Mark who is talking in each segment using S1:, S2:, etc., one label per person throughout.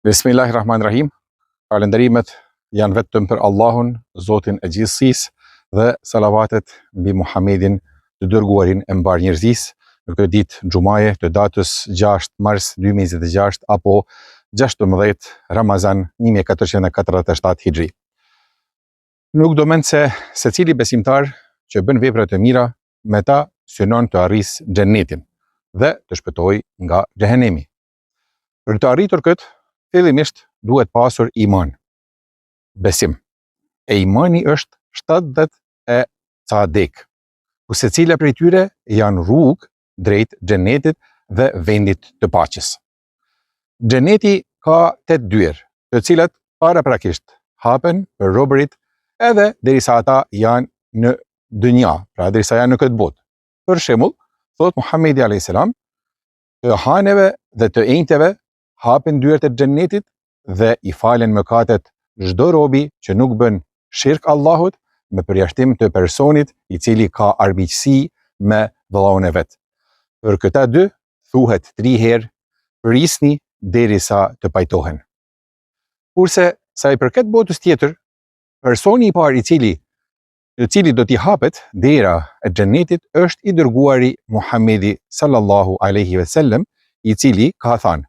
S1: Bismillahirrahmanirrahim. Falënderimet janë vetëm për Allahun, Zotin e gjithësisë, dhe salavatet mbi Muhammedin, të dërguarin e mbar njerëzisë, në këtë ditë xumaje të datës 6 mars 2026 apo 16 Ramazan 1447 Hijri. Nuk do mend se secili besimtar që bën vepra të mira, me ta synon të arrisë xhenetin dhe të shpëtojë nga xhehenemi. Për të arritur këtë, fillimisht duhet pasur iman, besim. E imani është 70 e ca dek, ku secila prej tyre janë rrugë drejt xhenetit dhe vendit të paqes. Xheneti ka 8 dyer, të cilat paraprakisht hapen për robërit edhe derisa ata janë në dynja, pra derisa janë në këtë botë. Për shembull, thot Muhamedi alayhis salam, të haneve dhe të enjteve hapen dyert e xhenetit dhe i falen mëkatet çdo robi që nuk bën shirk Allahut, me përjashtim të personit i cili ka armiqësi me vëllaun e vet. Për këta dy thuhet 3 herë prisni derisa të pajtohen. Kurse sa i përket botës tjetër, personi i parë i cili do t'i hapet dera e xhenetit është i dërguari Muhamedi sallallahu alaihi wasallam, i cili ka thënë: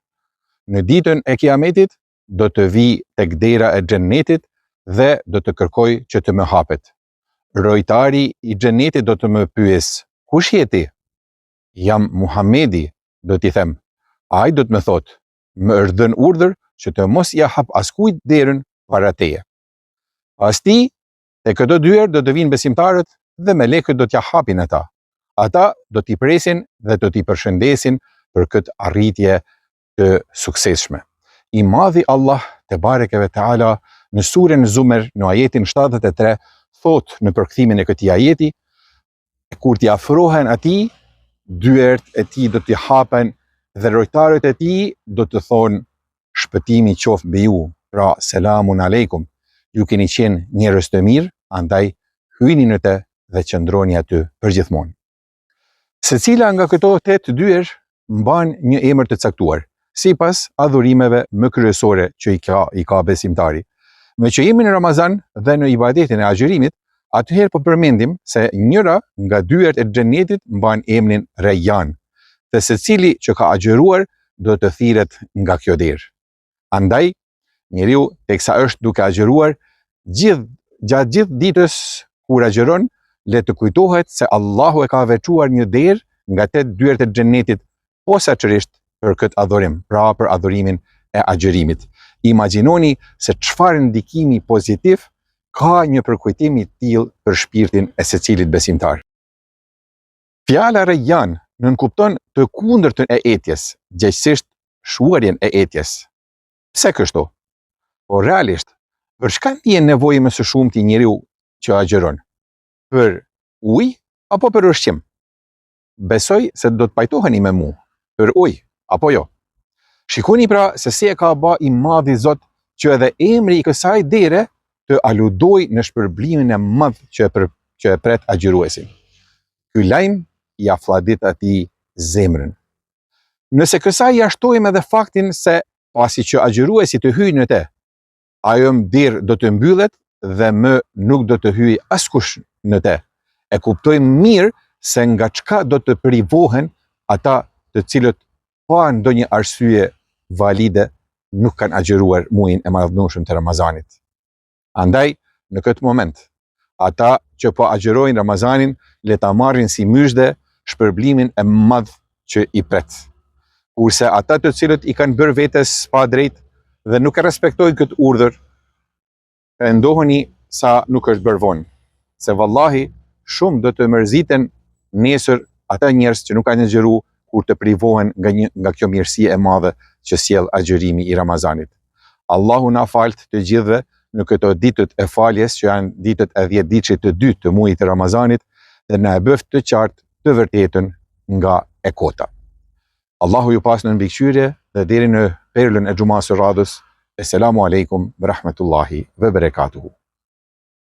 S1: në ditën e Kiametit do të vi tek dera e xhenetit dhe do të kërkoj që të më hapet. Rojtari i xhenetit do të më pyes: kush je ti? Jam Muhamedi, do t'i them. Ai do të më thotë: më është dhënë urdhër që të mos ja hap askujt derën para teje. Pas ti, te këto dyer do të vinë besimtarët dhe melekët do t'ja hapin ata. Ata do t'i presin dhe do t'i përshëndesin për këtë arritje të suksesshme. I madhi Allah te bareke ve teala në surën Zumer në ajetin 73 thot në përkthimin e këtij ajeti: kur t'i afrohen atij, dyert e tij do t'i hapen dhe rojtarët e tij do të thonë: shpëtimi qoftë mbi ju, pra selamun aleikum, ju keni qenë njerëz të mirë, andaj hyni në të dhe qëndroni aty përgjithmonë. Secila nga këto 8 dyer mban një emër të caktuar, sipas adhurimeve më kryesore që i ka besimtari. Me që jemi në Ramazan dhe në ibadetin e agjërimit, atëherë po përmendim se njëra nga dyert e xhenetit mban emrin Rayyan, dhe secili që ka agjëruar do të thirret nga kjo derë. Andaj, njeriu teksa është duke agjëruar, gjatë gjithë ditës kur agjëron, le të kujtohet se Allahu e ka veçuar një derë nga 8 dyert e xhenetit posaçërisht për këtë adhurim, pra për adhurimin e agjërimit. Imagjinoni se çfarë ndikimi pozitiv ka një përkujtim i tillë për shpirtin e secilit besimtar. Fjala Rayyan nënkupton të kundërtën e etjes, gjithsesi shuarjen e etjes. Pse kështu? Po realisht, për çka ndjen nevojë më së shumti njeriu që agjeron? Për ujë apo për ushqim? Besoj se do të pajtoheni me mua. Për ujë apo jo? Shikoni pra se si e ka ba i madhi Zot që edhe emri i kësaj dere të aludoj në shpërblimin e madh që e pret agjëruesin. Ky lajm i aflladit atij zemrën. Nëse kësaj jashtojmë edhe faktin se pasi që agjëruesi të hyjë në të, ajo derë do të mbyllet dhe më nuk do të hyjë askush në të, e kuptojmë mirë se nga çka do të privohen ata të cilët pa ndonjë arsye valide nuk kanë agjëruar muajin e madhënshëm të Ramazanit. Andaj, në këtë moment, ata që po agjërojnë Ramazanin, le ta marrin si myshde shpërblimin e madh që i pret. Kurse ata të cilët i kanë bërë vetes pa drejt dhe nuk e respektojnë këtë urdhër, e ndoheni sa nuk është bërë vonë, se vallahi shumë do të mërziten nesër ata njerëz që nuk kanë agjëruar kur të privohen nga kjo mirësi e madhe që sjell agjërimi i Ramazanit. Allahu na falt të gjithëve në këto ditët e faljes që janë ditët e 10 ditësh të dytë të muajit të Ramazanit dhe na e bëft të qartë të vërtetën nga e kota. Allahu ju pas në mbikëqyrje dhe deri në perlën e xumas së radhës. Esselamu alaikum wa rahmatullahi wa barakatuhu.